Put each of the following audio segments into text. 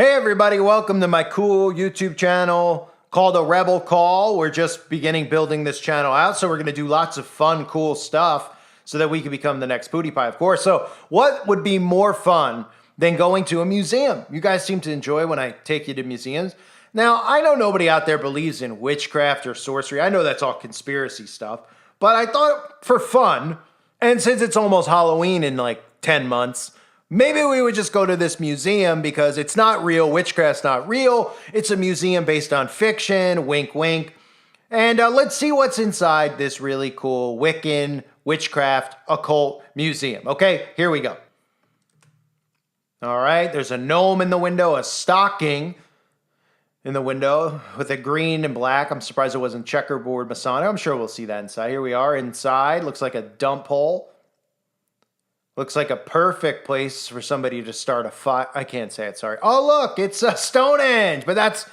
Hey everybody, welcome to my cool YouTube channel called A Rebel Call. We're just beginning building this channel out, so we're going to do lots of fun, cool stuff so that we can become the next PewDiePie, of course. So what would be more fun than going to a museum? You guys seem to enjoy when I take you to museums. Now, I know nobody out there believes in witchcraft or sorcery. I know that's all conspiracy stuff, but I thought for fun, and since it's almost Halloween in like 10 months, maybe we would just go to this museum because it's not real. Witchcraft's not real. It's a museum based on fiction, wink, wink. And let's see what's inside this really cool Wiccan, witchcraft, occult museum. Okay, here we go. All right, there's a gnome in the window, a stocking in the window with a green and black. I'm surprised it wasn't checkerboard Masonic. I'm sure we'll see that inside. Here we are inside. Looks like a dump hole. Looks like a perfect place for somebody to start a fight. I can't say it, sorry. Oh, look, it's a Stonehenge. But that's,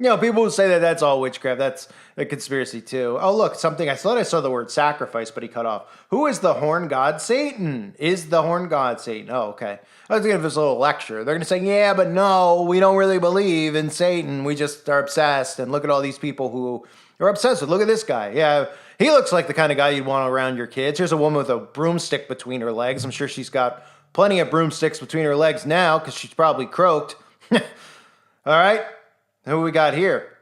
people who say that that's all witchcraft. That's a conspiracy too. Oh, look, something. I thought I saw the word sacrifice, but he cut off. Who is the horn god Satan? Is the horn god Satan? Oh, okay. I was going to give this a little lecture. They're going to say, yeah, but no, we don't really believe in Satan. We just are obsessed. And look at all these people who are obsessed with. Look at this guy. Yeah, he looks like the kind of guy you'd want around your kids. Here's a woman with a broomstick between her legs. I'm sure she's got plenty of broomsticks between her legs now because she's probably croaked. All right. Who we got here?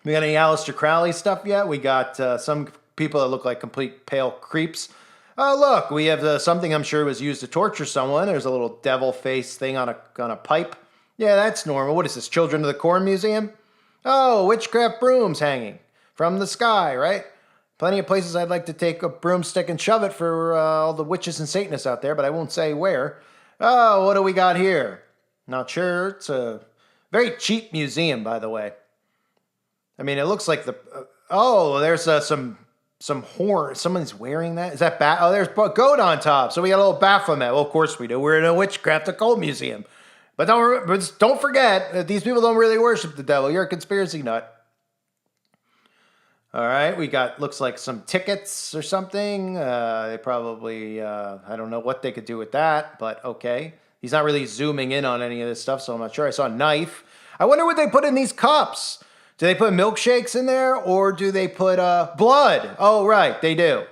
We got any Aleister Crowley stuff yet? We got some people that look like complete pale creeps. Oh, look, we have something I'm sure was used to torture someone. There's a little devil face thing on a pipe. Yeah, that's normal. What is this, Children of the Corn Museum? Oh, witchcraft brooms hanging from the sky, right? Plenty of places I'd like to take a broomstick and shove it for all the witches and Satanists out there, but I won't say where. Oh, what do we got here? Not sure. It's a very cheap museum, by the way. I mean, it looks like there's some horn. Someone's wearing that. Is that bat? Oh, there's a goat on top. So we got a little Baphomet. Well, of course we do. We're in a witchcraft occult museum. But don't forget that these people don't really worship the devil. You're a conspiracy nut. All right, we got, looks like some tickets or something. They probably, I don't know what they could do with that, but okay. He's not really zooming in on any of this stuff, so I'm not sure. I saw a knife. I wonder what they put in these cups. Do they put milkshakes in there, or do they put blood? Oh, right, they do.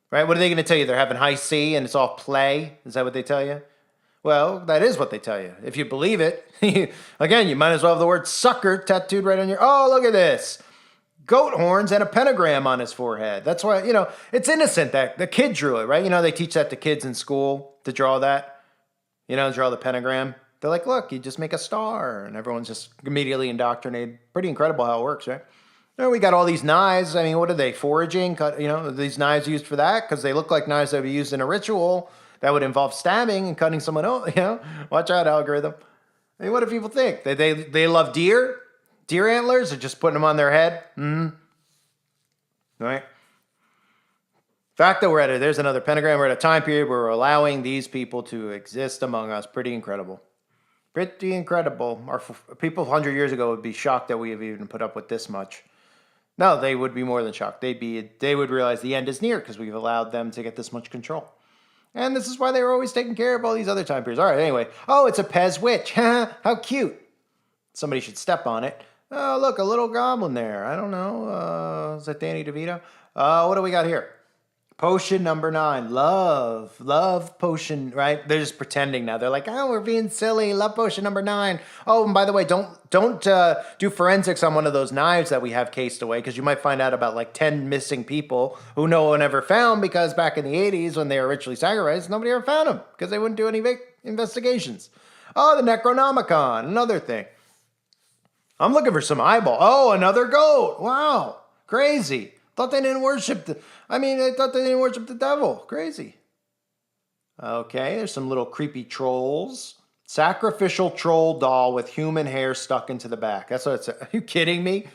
Right, what are they going to tell you? They're having high C and it's all play? Is that what they tell you? Well, that is what they tell you. If you believe it, again, you might as well have the word sucker tattooed right on your, oh, look at this. Goat horns and a pentagram on his forehead. That's why, it's innocent that the kid drew it, right? They teach that to kids in school to draw that, draw the pentagram. They're like, look, you just make a star, and everyone's just immediately indoctrinated. Pretty incredible how it works, right? Now we got all these knives. I mean, what are they, foraging? These knives used for that? Because they look like knives that would be used in a ritual that would involve stabbing and cutting someone out, Watch out, algorithm. I mean, what do people think? They love deer? Deer antlers, or just putting them on their head? Right? Fact that there's another pentagram. We're at a time period where we're allowing these people to exist among us. Pretty incredible. Pretty incredible. Our people 100 years ago would be shocked that we have even put up with this much. No, they would be more than shocked. They would realize the end is near because we've allowed them to get this much control. And this is why they were always taking care of all these other time periods. All right, anyway. Oh, it's a Pez witch. How cute. Somebody should step on it. Oh, look, a little goblin there. I don't know. Is that Danny DeVito? What do we got here? Potion number 9. Love potion, right? They're just pretending now. They're like, oh, we're being silly. Love potion number 9. Oh, and by the way, don't do forensics on one of those knives that we have cased away, because you might find out about like 10 missing people who no one ever found, because back in the 80s when they were ritually sacrificed, nobody ever found them because they wouldn't do any investigations. Oh, the Necronomicon, another thing. I'm looking for some eyeball. Oh, another goat. Wow. Crazy. Thought they didn't worship I thought they didn't worship the devil. Crazy. Okay, there's some little creepy trolls. Sacrificial troll doll with human hair stuck into the back. That's what it says. Are you kidding me?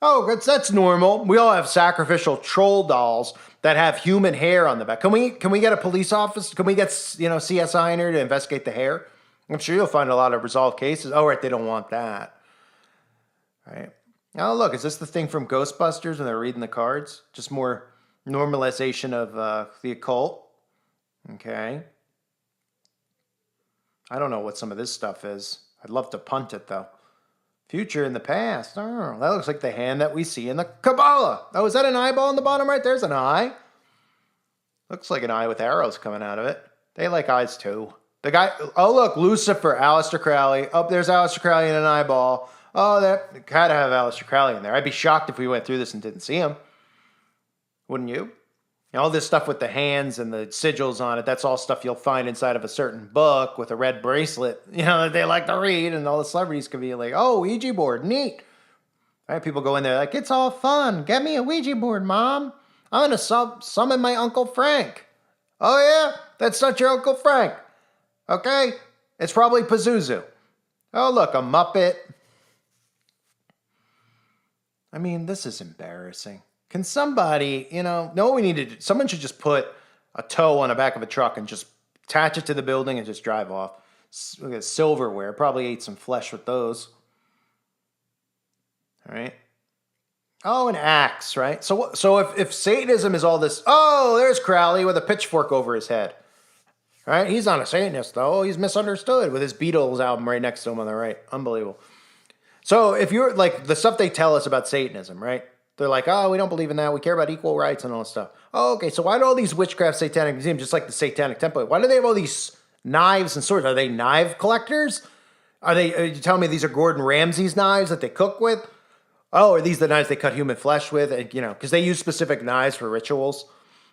Oh, that's normal. We all have sacrificial troll dolls that have human hair on the back. Can we get a police officer? Can we get, CSI in here to investigate the hair? I'm sure you'll find a lot of resolved cases. Oh, right, they don't want that. Right. Oh, look, is this the thing from Ghostbusters when they're reading the cards? Just more normalization of the occult. Okay. I don't know what some of this stuff is. I'd love to punt it, though. Future in the past. Oh, that looks like the hand that we see in the Kabbalah. Oh, is that an eyeball on the bottom right? There's an eye. Looks like an eye with arrows coming out of it. They like eyes, too. The guy, oh, look, Lucifer, Aleister Crowley. Oh, there's Aleister Crowley and an eyeball. Oh, that gotta have Aleister Crowley in there. I'd be shocked if we went through this and didn't see him. Wouldn't you? And all this stuff with the hands and the sigils on it, that's all stuff you'll find inside of a certain book with a red bracelet, that they like to read, and all the celebrities can be like, oh, Ouija board, neat. Right? People go in there like, it's all fun. Get me a Ouija board, Mom. I'm going to summon my Uncle Frank. Oh, yeah? That's not your Uncle Frank. Okay? It's probably Pazuzu. Oh, look, a Muppet. I mean, this is embarrassing. Can somebody, no, we need to, someone should just put a toe on the back of a truck and just attach it to the building and just drive off. Look at silverware. Probably ate some flesh with those. All right. Oh, an axe, right? So if Satanism is all this, oh, there's Crowley with a pitchfork over his head. All right. He's not a Satanist, though. He's misunderstood with his Beatles album right next to him on the right. Unbelievable. So if you're like the stuff they tell us about Satanism, right? They're like, oh, we don't believe in that. We care about equal rights and all this stuff. Oh, okay. So why do all these witchcraft satanic museums, just like the Satanic Temple, why do they have all these knives and swords? Are they knife collectors? Are you telling me these are Gordon Ramsay's knives that they cook with? Oh, are these the knives they cut human flesh with? And, because they use specific knives for rituals.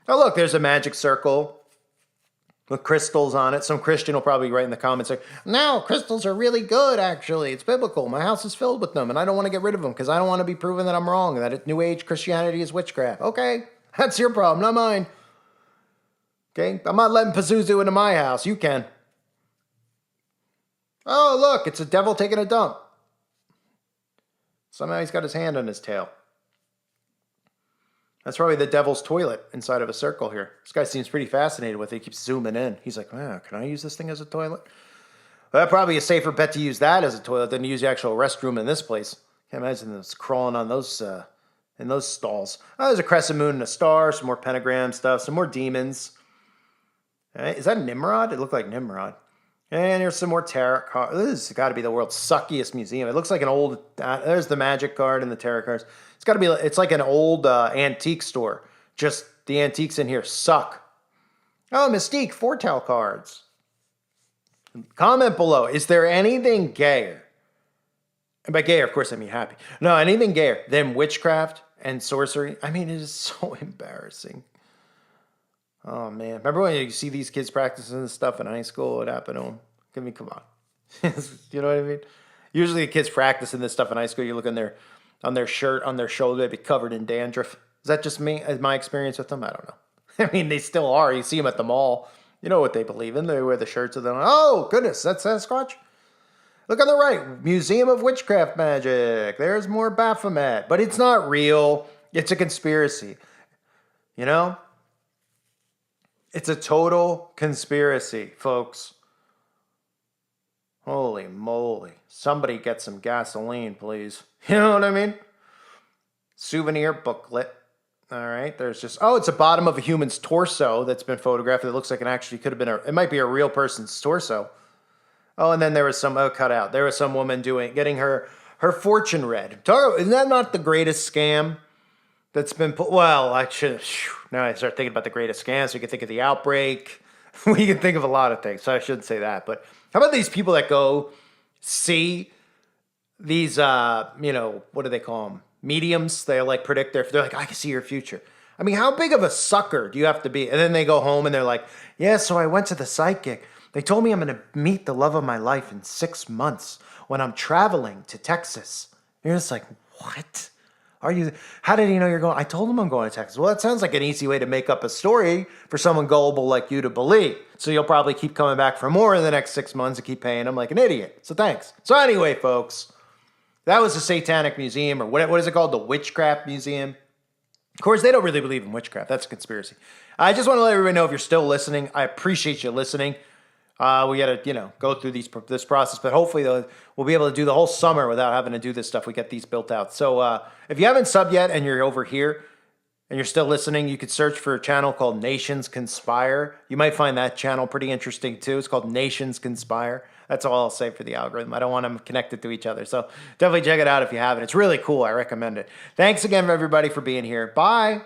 Oh, look, there's a magic circle with crystals on it. Some Christian will probably write in the comments like, no, crystals are really good, actually. It's biblical. My house is filled with them, and I don't want to get rid of them because I don't want to be proven that I'm wrong and that New Age Christianity is witchcraft. Okay, that's your problem, not mine. Okay, I'm not letting Pazuzu into my house. You can. Oh, look, it's a devil taking a dump. Somehow he's got his hand on his tail. That's probably the devil's toilet inside of a circle here. This guy seems pretty fascinated with it. He keeps zooming in. He's like, can I use this thing as a toilet? Well, that's probably a safer bet to use that as a toilet than to use the actual restroom in this place. Can't imagine this crawling on those in those stalls. Oh, there's a crescent moon and a star, some more pentagram stuff, some more demons. Right, is that Nimrod? It looked like Nimrod. And here's some more tarot cards. This has got to be the world's suckiest museum. It looks like an old, there's the magic card and the tarot cards. It's got to be, it's like an old antique store. Just the antiques in here suck. Oh, Mystique, foretell cards. Comment below, is there anything gayer? And by gayer, of course, I mean happy. No, anything gayer than witchcraft and sorcery? I mean, it is so embarrassing. Oh, man. Remember when you see these kids practicing this stuff in high school? What happened to them? I mean, come on. You know what I mean? Usually the kids practicing this stuff in high school, you look on their shirt, on their shoulder, they'd be covered in dandruff. Is that just me? Is my experience with them? I don't know. I mean, they still are. You see them at the mall. You know what they believe in. They wear the shirts of them. Oh, goodness. That's Sasquatch? Look on the right. Museum of Witchcraft Magic. There's more Baphomet. But it's not real. It's a conspiracy. You know? It's a total conspiracy, folks. Holy moly. Somebody get some gasoline, please. You know what I mean? Souvenir booklet. All right. There's just, it's a bottom of a human's torso that's been photographed. It looks like it actually could have been it might be a real person's torso. Oh, and then there was some, cut out. There was some woman getting her fortune read. Isn't that not the greatest scam that's been put? Well, now I start thinking about the greatest scams. We can think of the outbreak. We can think of a lot of things. So I shouldn't say that. But how about these people that go see these, what do they call them? Mediums. They like predict they're like, I can see your future. I mean, how big of a sucker do you have to be? And then they go home and they're like, yeah, so I went to the psychic. They told me I'm going to meet the love of my life in 6 months when I'm traveling to Texas. And you're just like, what? How did he know you're going? I told him I'm going to Texas. Well, that sounds like an easy way to make up a story for someone gullible like you to believe. So you'll probably keep coming back for more in the next 6 months and keep paying him like an idiot. So thanks. So anyway, folks, that was the Satanic Museum, or what is it called? The Witchcraft Museum. Of course, they don't really believe in witchcraft. That's a conspiracy. I just want to let everybody know if you're still listening. I appreciate you listening. We got to, go through this process, but hopefully we'll be able to do the whole summer without having to do this stuff. We get these built out. So if you haven't subbed yet and you're over here and you're still listening, you could search for a channel called Nations Conspire. You might find that channel pretty interesting too. It's called Nations Conspire. That's all I'll say for the algorithm. I don't want them connected to each other. So definitely check it out if you haven't. It's really cool. I recommend it. Thanks again, everybody, for being here. Bye.